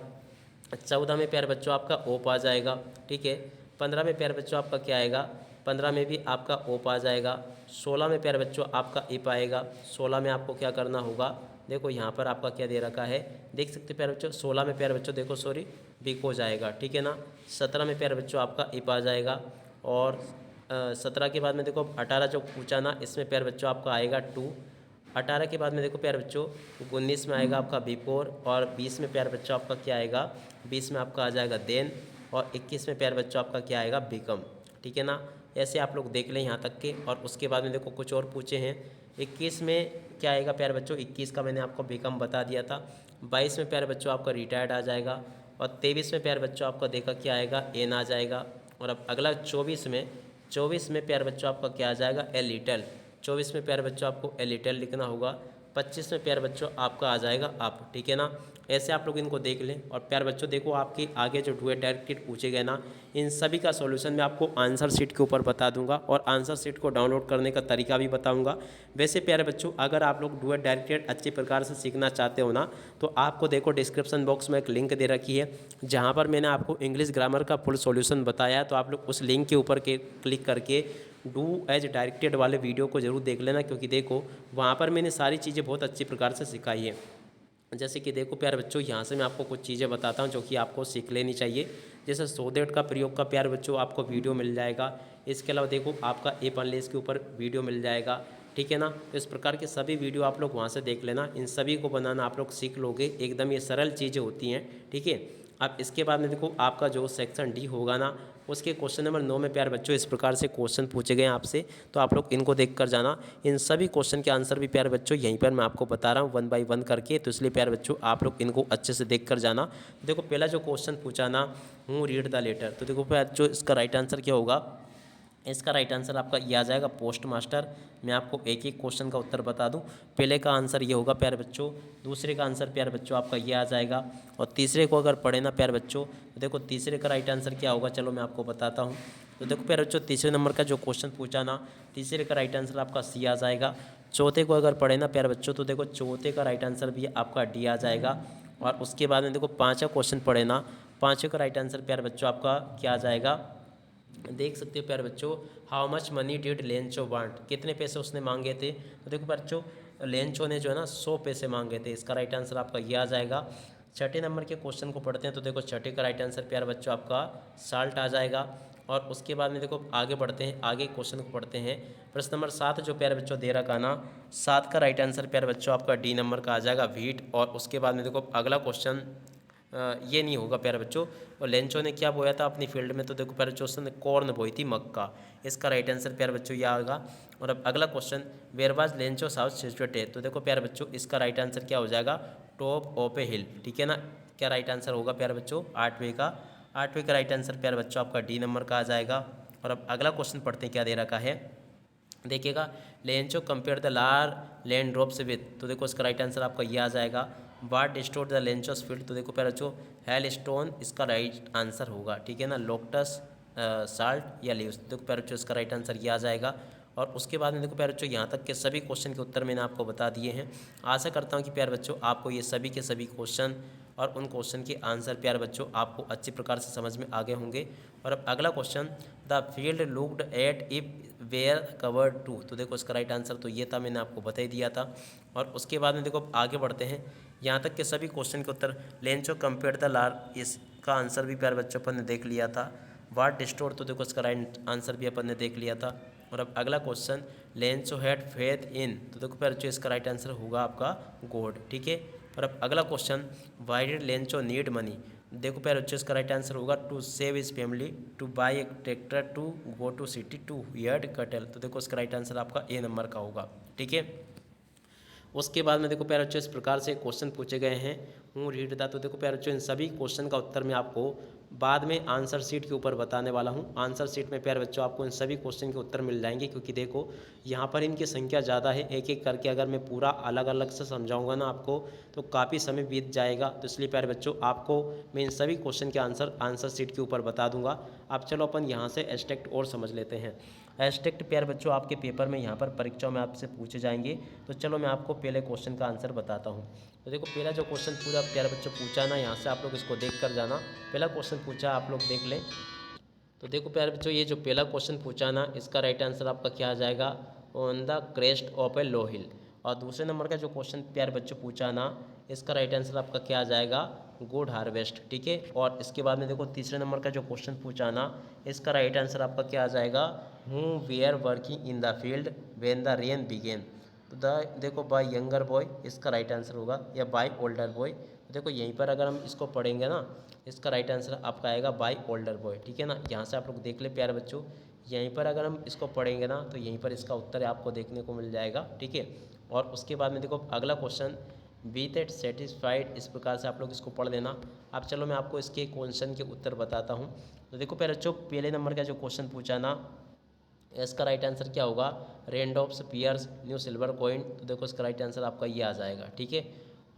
14 में प्यारे बच्चों आपका ओप आ जाएगा, ठीक है। 15 में प्यारे बच्चों आपका क्या आएगा, 15 में भी आपका ओप आ जाएगा। 16 में प्यारे बच्चों आपका इप आएगा। 16 में आपको क्या करना होगा, देखो यहाँ पर आपका क्या दे रखा है, देख सकते प्यारे बच्चों 16 में प्यारे बच्चों देखो सॉरी बिकॉज आएगा, ठीक है ना। 17 में प्यारे बच्चों आपका इप आ जाएगा। और 17 के बाद में देखो 18 जो पूछा ना, इसमें प्यारे बच्चों आपका आएगा टू। 18 के बाद में देखो प्यारे बच्चों 19 में आएगा आपका बिफोर। और 20 में प्यारे बच्चों आपका क्या आएगा, 20 में आपका आ जाएगा देन। और 21 में प्यारे बच्चों आपका क्या आएगा, बिकम, ठीक है ना। ऐसे आप लोग देख लें यहाँ तक के। और उसके बाद में देखो कुछ और पूछे हैं। 21 में क्या आएगा प्यारे बच्चों, 21 का मैंने आपको बिकम बता दिया था। 22 में प्यारे बच्चों आपका रिटायर्ड आ जाएगा। और 23 में प्यारे बच्चों आपका देखा क्या आएगा, एन आ जाएगा। और अब अगला 24 में प्यारे बच्चों आपका क्या आ जाएगा, ए लिटल। 24 में प्यारे बच्चों आपको ए लिटल लिखना होगा। 25 में प्यारे बच्चों आपका आ जाएगा अप, ठीक है ना। ऐसे आप लोग इनको देख लें। और प्यारे बच्चों देखो आपके आगे जो डुएट डायरेक्टेड पूछे गए ना, इन सभी का सॉल्यूशन मैं आपको आंसर शीट के ऊपर बता दूंगा। और आंसर शीट को डाउनलोड करने का तरीका भी बताऊंगा। वैसे प्यारे बच्चों अगर आप लोग डुएट डायरेक्टेड अच्छे प्रकार से सीखना चाहते हो ना, तो आपको देखो डिस्क्रिप्शन बॉक्स में एक लिंक दे रखी है, जहाँ पर मैंने आपको इंग्लिश ग्रामर का फुल सॉल्यूशन बताया है। तो आप लोग उस लिंक के ऊपर क्लिक करके डू एज डायरेक्टेड वाले वीडियो को ज़रूर देख लेना, क्योंकि देखो वहाँ पर मैंने सारी चीज़ें बहुत अच्छी प्रकार से सिखाई है। जैसे कि देखो प्यारे बच्चों, यहाँ से मैं आपको कुछ चीज़ें बताता हूँ जो कि आपको सीख लेनी चाहिए। जैसे सो दैट का प्रयोग का प्यारे बच्चों आपको वीडियो मिल जाएगा। इसके अलावा देखो आपका ए पनलेस के ऊपर वीडियो मिल जाएगा, ठीक है ना। तो इस प्रकार के सभी वीडियो आप लोग वहाँ से देख लेना, इन सभी को बनाना आप लोग सीख लोगे। एकदम ये सरल चीज़ें होती हैं, ठीक है। अब इसके बाद में देखो आपका जो सेक्शन डी होगा ना, उसके क्वेश्चन नंबर 9 में प्यारे बच्चों इस प्रकार से क्वेश्चन पूछे गए हैं आपसे, तो आप लोग इनको देख कर जाना। इन सभी क्वेश्चन के आंसर भी प्यारे बच्चों यहीं पर मैं आपको बता रहा हूँ 1 बाय 1 करके, तो इसलिए प्यारे बच्चों आप लोग इनको अच्छे से देख कर जाना। देखो पहला जो क्वेश्चन पूछा ना, हूँ रीड द लेटर, तो देखो प्यारे बच्चों इसका राइट आंसर क्या होगा। इसका राइट आंसर आपका ये आ जाएगा पोस्ट मास्टर। मैं आपको एक एक क्वेश्चन का उत्तर बता दूं। पहले का आंसर ये होगा प्यारे बच्चों, दूसरे का आंसर प्यारे बच्चों आपका ये आ जाएगा, और तीसरे को अगर पढ़े ना प्यारे बच्चों, तो देखो तीसरे का राइट आंसर क्या होगा, चलो मैं आपको बताता हूँ। तो देखो प्यारे बच्चों तीसरे नंबर का जो क्वेश्चन पूछा ना, तीसरे का राइट आंसर आपका सी आ जाएगा। चौथे को अगर पढ़े ना प्यारे बच्चों, तो देखो चौथे का राइट आंसर भी आपका डी आ जाएगा। और उसके बाद में देखो पाँचवा क्वेश्चन पढ़े ना, पाँचवें का राइट आंसर प्यारे बच्चों आपका क्या आ जाएगा, देख सकते हो प्यारे बच्चों। How much money did Lencho want, कितने पैसे उसने मांगे थे। तो देखो प्यारे बच्चों लेंचो ने जो है ना 100 पैसे मांगे थे, इसका राइट आंसर आपका ये आ जाएगा। छठे नंबर के क्वेश्चन को पढ़ते हैं, तो देखो छठे का राइट आंसर प्यारे बच्चों आपका साल्ट आ जाएगा। और उसके बाद में देखो आगे बढ़ते हैं, आगे क्वेश्चन को पढ़ते हैं। प्रश्न नंबर 7 जो प्यारे बच्चों दे रखा ना, 7 का राइट आंसर प्यारे बच्चों आपका डी नंबर का आ जाएगा व्हीट। और उसके बाद में देखो अगला क्वेश्चन ये नहीं होगा प्यारे बच्चों। और लेंचो ने क्या बोया था अपनी फील्ड में, तो देखो प्यारे बच्चों उसने कॉर्न बोई थी, मक्का। इसका राइट आंसर प्यारे बच्चों ये आएगा। और अब अगला question, where was Lencho south situated, तो देखो प्यारे बच्चों इसका राइट आंसर क्या हो जाएगा, टॉप ऑफ ए हिल, ठीक है ना। क्या राइट आंसर होगा प्यारे बच्चों, आठवें का राइट आंसर प्यारे बच्चों आपका डी नंबर का आ जाएगा। और अब अगला क्वेश्चन पढ़ते हैं क्या दे रखा है, देखिएगा। लेंचो कंपेयर द लार लैंड ड्रॉप्स विथ, तो देखो इसका राइट आंसर आपका ये आ जाएगा। वाट डिस्टोर द लेंचोस फील्ड, तो देखो प्यारे बच्चों हेल स्टोन इसका राइट आंसर होगा, ठीक है ना। लोक्टस साल्ट या लीव्स, देखो प्यारे बच्चों इसका राइट आंसर ये आ जाएगा। और उसके बाद में देखो प्यारे बच्चों यहाँ तक के सभी क्वेश्चन के उत्तर मैंने आपको बता दिए हैं। आशा करता हूँ कि प्यारे बच्चों आपको ये सभी के सभी क्वेश्चन और उन क्वेश्चन के आंसर प्यारे बच्चों आपको अच्छी प्रकार से समझ में आ गए होंगे। और अब अगला question, the field looked at if were covered to, तो देखो इसका राइट आंसर तो ये था, मैंने आपको बता ही दिया था। और उसके बाद में देखो आगे बढ़ते हैं, यहाँ तक के सभी क्वेश्चन के उत्तर। लेंचो कंपेयर द लार, इसका आंसर भी प्यारे बच्चों अपन ने देख लिया था। वाट डिस्टोर, तो देखो इसका राइट आंसर भी अपन ने देख लिया था। और अब अगला question, Lencho had faith in, तो देखो प्यारे बच्चों इसका राइट आंसर होगा आपका गॉड, ठीक है। और अब अगला question, why did Lencho need money, देखो प्यारे बच्चों इसका राइट आंसर होगा to save his family, to buy a tractor, to go to city, to hear cattle, तो देखो इसका राइट आंसर आपका ए नंबर का होगा, ठीक है। उसके बाद में देखो प्यारे बच्चों इस प्रकार से क्वेश्चन पूछे गए हैं, हूँ रीड दा, तो देखो प्यारे बच्चों इन सभी क्वेश्चन का उत्तर मैं आपको बाद में आंसर शीट के ऊपर बताने वाला हूँ। आंसर शीट में प्यारे बच्चों आपको इन सभी क्वेश्चन के उत्तर मिल जाएंगे, क्योंकि देखो यहाँ पर इनकी संख्या ज़्यादा है। एक एक करके अगर मैं पूरा अलग अलग से समझाऊंगा ना आपको, तो काफ़ी समय बीत जाएगा। तो इसलिए प्यारे बच्चों आपको मैं इन सभी क्वेश्चन के आंसर शीट के ऊपर बता दूंगा। अब चलो अपन यहाँ से एस्ट्रिक्ट और समझ लेते हैं। एस्ट्रिक्ट प्यारे बच्चों आपके पेपर में यहाँ पर परीक्षाओं में आपसे पूछे जाएंगे। तो चलो मैं आपको पहले क्वेश्चन का आंसर बताता हूँ। तो देखो पहला जो क्वेश्चन पूरा प्यारे बच्चों पूछा ना, यहाँ से आप लोग इसको देख कर जाना। पहला क्वेश्चन पूछा आप लोग देख लें। तो देखो प्यारे बच्चों ये जो पहला क्वेश्चन पूछा ना, इसका राइट आंसर आपका क्या आ जाएगा, ऑन द क्रेस्ट ऑफ ए लो हिल। और दूसरे नंबर का जो क्वेश्चन प्यारे बच्चों पूछा ना, इसका राइट आंसर आपका क्या आ जाएगा, गुड हार्वेस्ट, ठीक है। और इसके बाद में देखो तीसरे नंबर का जो क्वेश्चन पूछा ना, इसका राइट आंसर आपका क्या आ जाएगा, who we are working in the field when the rain began, तो देखो बाय यंगर बॉय इसका राइट आंसर होगा, या बाय ओल्डर बॉय। देखो यहीं पर अगर हम इसको पढ़ेंगे ना, इसका राइट आंसर आपका आएगा बाय ओल्डर बॉय, ठीक है ना। यहाँ से आप लोग देख ले प्यारे बच्चों, यहीं पर अगर हम इसको पढ़ेंगे ना, तो यहीं पर इसका उत्तर आपको देखने को मिल जाएगा, ठीक है। और उसके बाद में देखो अगला क्वेश्चन, बी दैट सेटिस्फाइड, इस प्रकार से आप लोग इसको पढ़ लेना। अब चलो मैं आपको इसके क्वेश्चन के उत्तर बताता हूँ। तो देखो प्यारे बच्चों पहले नंबर का जो क्वेश्चन पूछा ना, इसका राइट आंसर क्या होगा, रेंडॉप्स पियर्स न्यू सिल्वर कॉइन, तो देखो इसका राइट आंसर आपका ये आ जाएगा, ठीक है।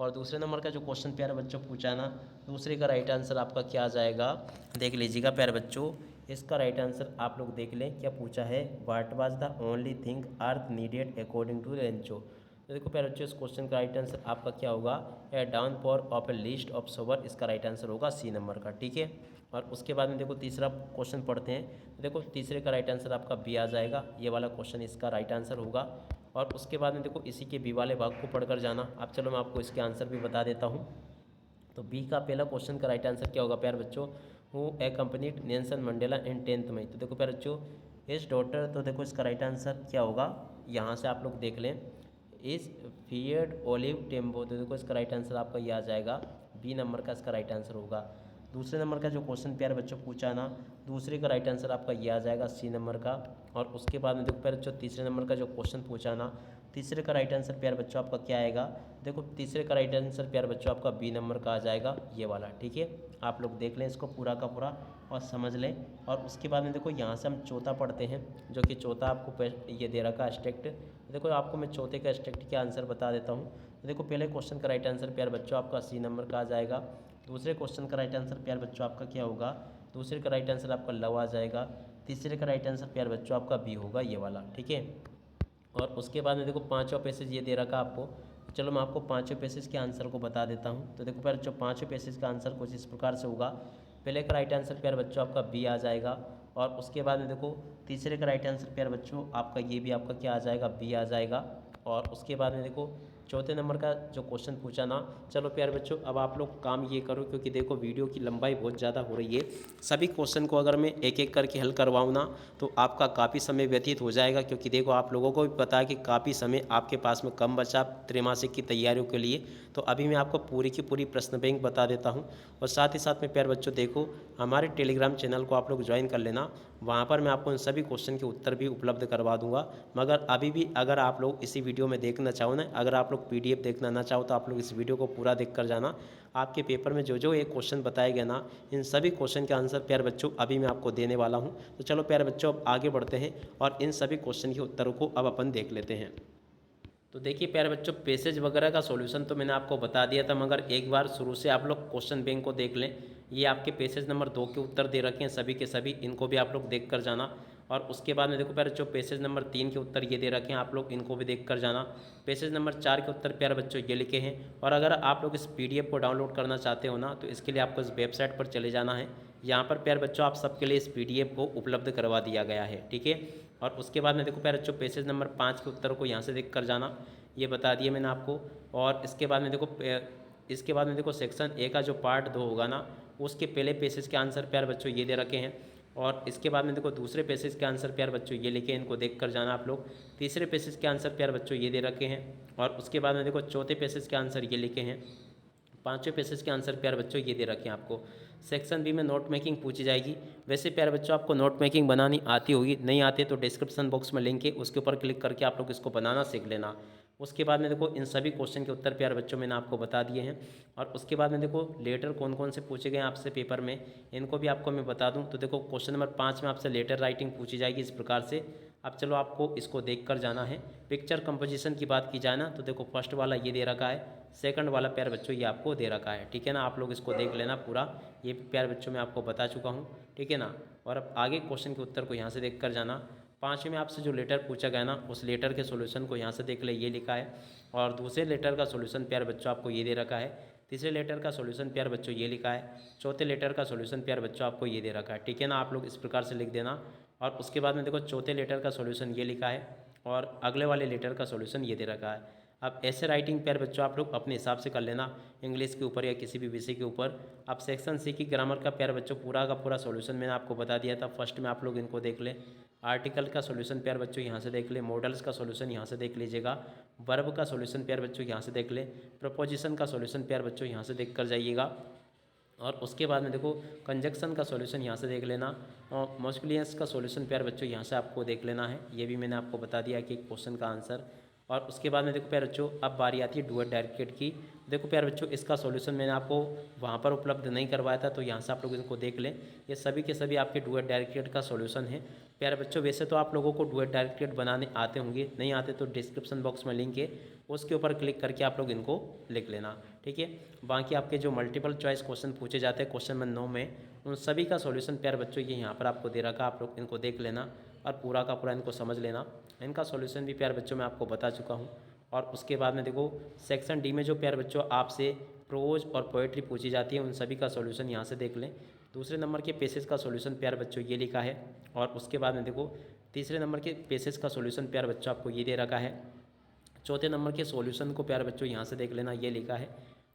और दूसरे नंबर का जो क्वेश्चन प्यारे बच्चों पूछा ना, दूसरे का राइट आंसर आपका क्या आ जाएगा, देख लीजिएगा प्यारे बच्चों। इसका राइट आंसर आप लोग देख लें क्या पूछा है, what was the only thing earth needed according to Lencho, तो देखो प्यारे बच्चों इस क्वेश्चन का राइट आंसर आपका क्या होगा, A down for of a list of sower, इसका राइट आंसर होगा सी नंबर का, ठीक है। और उसके बाद में देखो तीसरा क्वेश्चन पढ़ते हैं। देखो तीसरे का राइट आंसर आपका बी आ जाएगा, ये वाला क्वेश्चन इसका राइट आंसर होगा। और उसके बाद में देखो इसी के बी वाले भाग को पढ़कर जाना। अब चलो मैं आपको इसके आंसर भी बता देता हूँ। तो बी का पहला क्वेश्चन का राइट आंसर क्या होगा प्यारे बच्चों, who accompanied Nelson Mandela in 10th मई। तो देखो प्यारे बच्चों इस डॉटर, तो देखो इसका राइट आंसर क्या होगा, यहाँ से आप लोग देख लें, इस फिएड ओलिव टेम्बो। तो देखो इसका राइट आंसर आपका ये आ जाएगा, बी नंबर का इसका राइट आंसर होगा। दूसरे नंबर का जो क्वेश्चन प्यारे बच्चों पूछा ना, दूसरे का राइट आंसर आपका ये आ जाएगा, सी नंबर का। और उसके बाद में देखो प्यारे बच्चों तीसरे नंबर का जो क्वेश्चन पूछा ना, तीसरे का राइट आंसर प्यारे बच्चों आपका क्या आएगा, देखो तीसरे का राइट आंसर प्यारे बच्चों आपका बी नंबर का आ जाएगा, ये वाला। ठीक है, आप लोग देख लें इसको पूरा का पूरा और समझ लें। और उसके बाद में देखो यहाँ से हम चौथा पढ़ते हैं, जो कि चौथा आपको ये दे रखा स्ट्रिक्ट। देखो आपको मैं चौथे का स्ट्रिक्ट के आंसर बता देता हूँ। देखो पहले क्वेश्चन का राइट आंसर प्यारे बच्चों आपका सी नंबर का आ जाएगा। दूसरे क्वेश्चन का राइट आंसर प्यारे बच्चों आपका क्या होगा, दूसरे का राइट आंसर आपका लव आ जाएगा। तीसरे का राइट आंसर प्यारे बच्चों आपका बी होगा, ये वाला। ठीक है, और उसके बाद में देखो पांचवा पैसेज ये दे रखा आपको। चलो मैं आपको पांचवें पैसेज के आंसर को बता देता हूँ। तो देखो प्यारे बच्चों पांचवें पैसेज का आंसर कुछ इस प्रकार से होगा। पहले का राइट आंसर प्यारे बच्चों आपका बी आ जाएगा। और उसके बाद में देखो तीसरे का राइट आंसर प्यारे बच्चों आपका ये भी आपका क्या आ जाएगा, बी आ जाएगा। और उसके बाद में देखो चौथे नंबर का जो क्वेश्चन पूछा ना, चलो प्यारे बच्चों अब आप लोग काम ये करो, क्योंकि देखो वीडियो की लंबाई बहुत ज़्यादा हो रही है। सभी क्वेश्चन को अगर मैं एक एक करके हल करवाऊँ ना, तो आपका काफ़ी समय व्यतीत हो जाएगा, क्योंकि देखो आप लोगों को भी पता है कि काफ़ी समय आपके पास में कम बचा त्रैमासिक की तैयारियों के लिए। तो अभी मैं आपको पूरी की पूरी प्रश्न बैंक बता देता हूँ। और साथ ही साथ में प्यारे बच्चों देखो हमारे टेलीग्राम चैनल को आप लोग ज्वाइन कर लेना, वहाँ पर मैं आपको इन सभी क्वेश्चन के उत्तर भी उपलब्ध करवा दूंगा। मगर अभी भी अगर आप लोग इसी वीडियो में देखना चाहो ना, अगर आप लोग PDF देखना ना चाहो, तो आप लोग इस वीडियो को पूरा देख कर जाना। आपके पेपर में जो जो एक क्वेश्चन बताए गए ना, इन सभी क्वेश्चन के आंसर प्यारे बच्चों अभी मैं आपको देने वाला हूँ। तो चलो प्यारे बच्चों अब आगे बढ़ते हैं और इन सभी क्वेश्चन के उत्तरों को अब अपन देख लेते हैं। तो देखिए प्यारे बच्चों पैसेज वगैरह का सॉल्यूशन तो मैंने आपको बता दिया था, मगर एक बार शुरू से आप लोग क्वेश्चन बैंक को देख लें। ये आपके पैसेज नंबर 2 के उत्तर दे रखे हैं सभी के सभी, इनको भी आप लोग देख कर जाना। और उसके बाद में देखो प्यारे बच्चों पैसेज नंबर 3 के उत्तर ये दे रखे हैं, आप लोग इनको भी देख कर जाना। पैसेज नंबर 4 के उत्तर प्यारे बच्चों ये लिखे हैं। और अगर आप लोग इस PDF को डाउनलोड करना चाहते हो ना, तो इसके लिए आपको इस वेबसाइट पर चले जाना है। यहाँ पर प्यारे बच्चों आप सबके लिए इस PDF को उपलब्ध करवा दिया गया है। ठीक है, और उसके बाद में देखो प्यारे बच्चों पैसेज नंबर 5 के उत्तर को यहाँ से देख कर जाना, ये बता दिया मैंने आपको। और इसके बाद में देखो सेक्शन ए का जो पार्ट 2 होगा ना, उसके पहले पेसेज के आंसर प्यारे बच्चों ये दे रखे हैं। और इसके बाद में देखो दूसरे पेसेज के आंसर प्यारे बच्चों ये लिखे हैं, इनको देख कर जाना आप लोग। तीसरे पेसेज के आंसर प्यारे बच्चों ये दे रखे हैं। और उसके बाद में देखो चौथे पेसेज के आंसर ये लिखे हैं। पांचवें पेसेज के आंसर प्यारे बच्चों ये दे रखे हैं आपको। सेक्शन बी में नोट मेकिंग पूछी जाएगी। वैसे प्यारे बच्चों आपको नोट मेकिंग बनानी आती होगी, नहीं आती तो डिस्क्रिप्शन बॉक्स में लिंक है, उसके ऊपर क्लिक करके आप लोग इसको बनाना सीख लेना। उसके बाद में देखो इन सभी क्वेश्चन के उत्तर प्यारे बच्चों मैंने आपको बता दिए हैं। और उसके बाद में देखो लेटर कौन कौन से पूछे गए हैं आपसे पेपर में, इनको भी आपको मैं बता दूं। तो देखो क्वेश्चन नंबर 5 में आपसे लेटर राइटिंग पूछी जाएगी इस प्रकार से। अब चलो आपको इसको देख कर जाना है। पिक्चर कंपोजिशन की बात की जाए ना, तो देखो फर्स्ट वाला ये दे रखा है, सेकंड वाला प्यारे बच्चों ये आपको दे रखा है। ठीक है ना, आप लोग इसको देख लेना पूरा, ये प्यारे बच्चों मैं आपको बता चुका हूँ। ठीक है ना, और अब आगे क्वेश्चन के उत्तर को यहाँ से देख कर जाना। 5वें में आपसे जो लेटर पूछा गया ना, उस लेटर के सॉल्यूशन को यहाँ से देख ले, ये लिखा है। और दूसरे लेटर का सॉल्यूशन प्यारे बच्चों आपको ये दे रखा है। तीसरे लेटर का सॉल्यूशन प्यारे बच्चों ये लिखा है। चौथे लेटर का सॉल्यूशन प्यारे बच्चों आपको ये दे रखा है। ठीक है ना, आप लोग इस प्रकार से लिख देना। और उसके बाद में देखो चौथे लेटर का सॉल्यूशन ये लिखा है और अगले वाले लेटर का सॉल्यूशन ये दे रखा है। अब ऐसे राइटिंग प्यारे बच्चों आप लोग अपने हिसाब से कर लेना, इंग्लिश के ऊपर या किसी भी विषय के ऊपर। अब सेक्शन सी की ग्रामर का प्यारे बच्चों पूरा का पूरा सॉल्यूशन मैंने आपको बता दिया था। फर्स्ट में आप लोग इनको देख लें। आर्टिकल का सॉल्यूशन प्यारे बच्चों यहाँ से देख लें। मॉडल्स का सॉल्यूशन यहाँ से देख लीजिएगा। वर्ब का सॉल्यूशन प्यारे बच्चों यहाँ से देख लें। प्रपोजिशन का सॉल्यूशन प्यारे बच्चों यहाँ से देख कर जाइएगा। और उसके बाद में देखो कंजक्शन का सॉल्यूशन यहाँ से देख लेना। और मॉस्कुलियंस का सॉल्यूशन प्यारे बच्चों यहाँ से आपको देख लेना है, ये भी मैंने आपको बता दिया कि क्वेश्चन का आंसर। और उसके बाद में देखो प्यारे बच्चों अब बारी आती है डुअल डायरेक्टेड की। देखो प्यारे बच्चों इसका सॉल्यूशन मैंने आपको वहाँ पर उपलब्ध नहीं करवाया था, तो यहाँ से आप लोग इनको देख लें। ये सभी के सभी आपके डुअल डायरेक्टेड का सॉल्यूशन है प्यारे बच्चों। वैसे तो आप लोगों को डुअल डायरेक्टेड बनाने आते होंगे, नहीं आते तो डिस्क्रिप्शन बॉक्स में लिंक है, उसके ऊपर क्लिक करके आप लोग इनको लिख लेना। ठीक है, बाकी आपके जो मल्टीपल चॉइस क्वेश्चन पूछे जाते हैं क्वेश्चन नंबर 9 में, उन सभी का सॉल्यूशन प्यारे बच्चों ये यहाँ पर आपको दे रखा, आप लोग इनको देख लेना और पूरा का पूरा इनको समझ लेना। इनका सॉल्यूशन भी प्यारे बच्चों मैं आपको बता चुका हूँ। और उसके बाद में देखो सेक्शन डी में जो प्यारे बच्चों आपसे प्रोज और पोएट्री पूछी जाती है, उन सभी का सॉल्यूशन यहाँ से देख लें। दूसरे नंबर के पेसेज का सॉल्यूशन प्यारे बच्चों ये लिखा है। और उसके बाद में देखो तीसरे नंबर के पेसेज का सॉल्यूशन प्यारे बच्चों आपको ये दे रखा है। चौथे नंबर के सॉल्यूशन को प्यारे बच्चों यहाँ से देख लेना, ये लिखा है।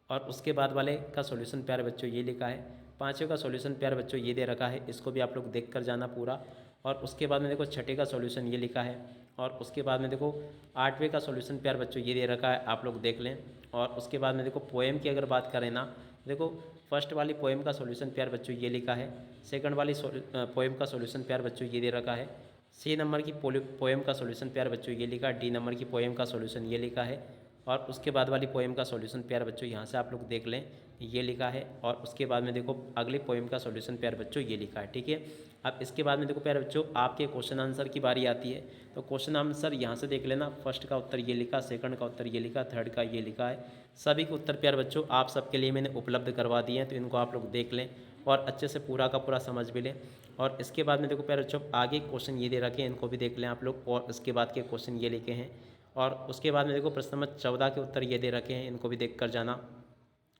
और उसके बाद वाले का सॉल्यूशन प्यारे बच्चों ये लिखा है। पाँचवें का सॉल्यूशन प्यारे बच्चों ये दे रखा है, इसको भी आप लोग देख कर जाना पूरा। और उसके बाद में देखो छठे का सॉल्यूशन ये लिखा है। और उसके बाद में देखो आठवें का सॉल्यूशन प्यारे बच्चों ये दे रखा है, आप लोग देख लें। और उसके बाद में देखो पोएम की अगर बात करें ना, देखो फर्स्ट वाली पोएम का सॉल्यूशन प्यारे बच्चों ये लिखा है। सेकंड वाली पोएम का सॉल्यूशन प्यारे बच्चों ये दे रखा है। सी नंबर की पोएम का सॉल्यूशन प्यारे बच्चों ये लिखा है। डी नंबर की पोएम का सॉल्यूशन ये लिखा है। और उसके बाद वाली पोएम का सॉल्यूशन प्यारे बच्चों यहाँ से आप लोग देख लें, ये लिखा है। और उसके बाद में देखो अगली पोएम का सॉल्यूशन प्यारे बच्चों ये लिखा है, ठीक है। अब इसके बाद में देखो प्यारे बच्चों आपके क्वेश्चन आंसर की बारी आती है। तो क्वेश्चन आंसर यहाँ से देख लेना, फर्स्ट का उत्तर ये लिखा, सेकंड का उत्तर ये लिखा, थर्ड का ये लिखा है। सभी के उत्तर प्यारे बच्चों आप सबके लिए मैंने उपलब्ध करवा दिए हैं, तो इनको आप लोग देख लें और अच्छे से पूरा का पूरा समझ भी लें। और इसके बाद में देखो प्यारे बच्चों आगे क्वेश्चन ये दे रखे हैं, इनको भी देख लें आप लोग। और इसके बाद के क्वेश्चन ये लिखे हैं। और उसके बाद में देखो प्रश्न नंबर 14 के उत्तर ये दे रखे हैं, इनको भी देख कर जाना।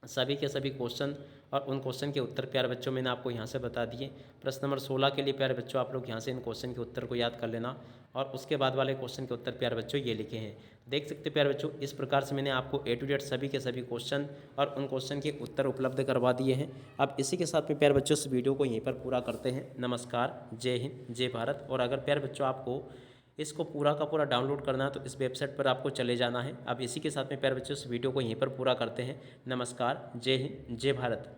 सभी के सभी क्वेश्चन और उन क्वेश्चन के उत्तर प्यारे बच्चों मैंने आपको यहाँ से बता दिए। प्रश्न नंबर 16 के लिए प्यारे बच्चों आप लोग यहाँ से इन क्वेश्चन के उत्तर को याद कर लेना। और उसके बाद वाले क्वेश्चन के उत्तर प्यारे बच्चों ये लिखे हैं, देख सकते प्यारे बच्चों। इस प्रकार से मैंने आपको A to Z सभी के सभी क्वेश्चन और उन क्वेश्चन के उत्तर उपलब्ध करवा दिए हैं। अब इसी के साथ में प्यारे बच्चों इस वीडियो को यहीं पर पूरा करते हैं। नमस्कार, जय हिंद, जय भारत। और अगर प्यारे बच्चों आपको इसको पूरा का पूरा डाउनलोड करना है तो इस वेबसाइट पर आपको चले जाना है। अब इसी के साथ में प्यारे बच्चों इस वीडियो को यहीं पर पूरा करते हैं। नमस्कार, जय हिंद, जय भारत।